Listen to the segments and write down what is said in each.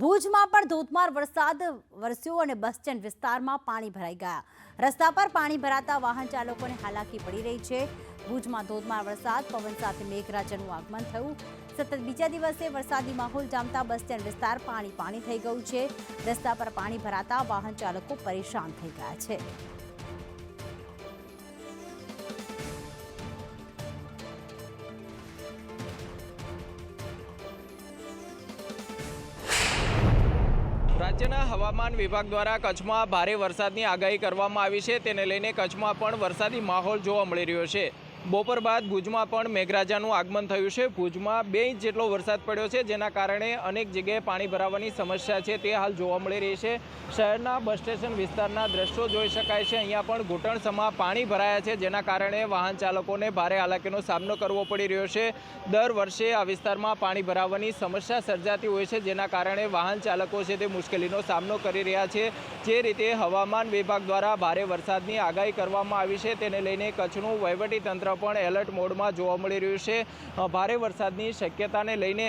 ભુજમાં પણ ધોધમાર વરસાદ વરસ્યો અને બસ સ્ટેન્ડ વિસ્તારમાં પાણી ભરાઈ ગયા। રસ્તા પર પાણી ભરાતા વાહન ચાલકોને હાલાકી પડી રહી છે। ભુજમાં ધોધમાર વરસાદ પવન સાથે મેઘરાજાનું આગમન થયું। સતત બીજા દિવસે વરસાદી માહોલ જામતા બસ સ્ટેન્ડ વિસ્તાર પાણી થઈ ગયું છે। રસ્તા પર પાણી ભરાતા વાહન ચાલકો પરેશાન થઈ ગયા છે। રાજ્યના હવામાન વિભાગ દ્વારા કચ્છમાં ભારે વરસાદની આગાહી કરવામાં આવી છે। તેને લઈને કચ્છમાં પણ વરસાદી માહોલ જોવા મળી રહ્યો છે। બપોર બાદ ભુજમાં પણ મેઘરાજાનું આગમન થયું છે। ભુજમાં 2 ઇંચ જેટલો વરસાદ પડ્યો છે, જેના કારણે અનેક જગ્યાએ પાણી ભરાવાની સમસ્યા છે તે હાલ જોવા મળી રહી છે। શહેરના બસ સ્ટેશન વિસ્તારના દ્રશ્યો જોઈ શકાય છે। અહીંયા પણ ઘૂંટણસમાં પાણી ભરાયા છે, જેના કારણે વાહન ચાલકોને ભારે હાલાકીનો સામનો કરવો પડી રહ્યો છે। દર વર્ષે આ વિસ્તારમાં પાણી ભરાવાની સમસ્યા સર્જાતી હોય છે, જેના કારણે વાહન ચાલકો છે તે મુશ્કેલીનો સામનો કરી રહ્યા છે। જે રીતે હવામાન વિભાગ દ્વારા ભારે વરસાદની આગાહી કરવામાં આવી છે, તેને લઈને કચ્છનું વહીવટીતંત્ર પણ એલર્ટ મોડમાં જોવા મળી રહ્યું છે। ભારે વરસાદની શક્યતાને લઈને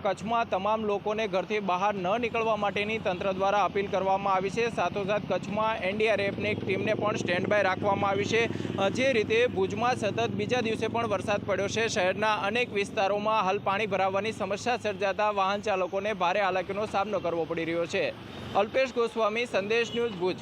કચ્છમાં તમામ લોકોને ઘરથી બહાર ન નીકળવા માટેની તંત્ર દ્વારા અપીલ કરવામાં આવી છે। સાથોસાથ કચ્છમાં એનડીઆરએફની એક ટીમને પણ સ્ટેન્ડ બાય રાખવામાં આવી છે। જે રીતે ભુજમાં સતત બીજા દિવસે પણ વરસાદ પડ્યો છે, શહેરના અનેક વિસ્તારોમાં હાલ પાણી ભરાવાની સમસ્યા સર્જાતા વાહન ચાલકોને ભારે હાલાકીનો સામનો કરવો પડી રહ્યો છે। અલ્પેશ ગોસ્વામી, સંદેશ ન્યૂઝ, ભુજ।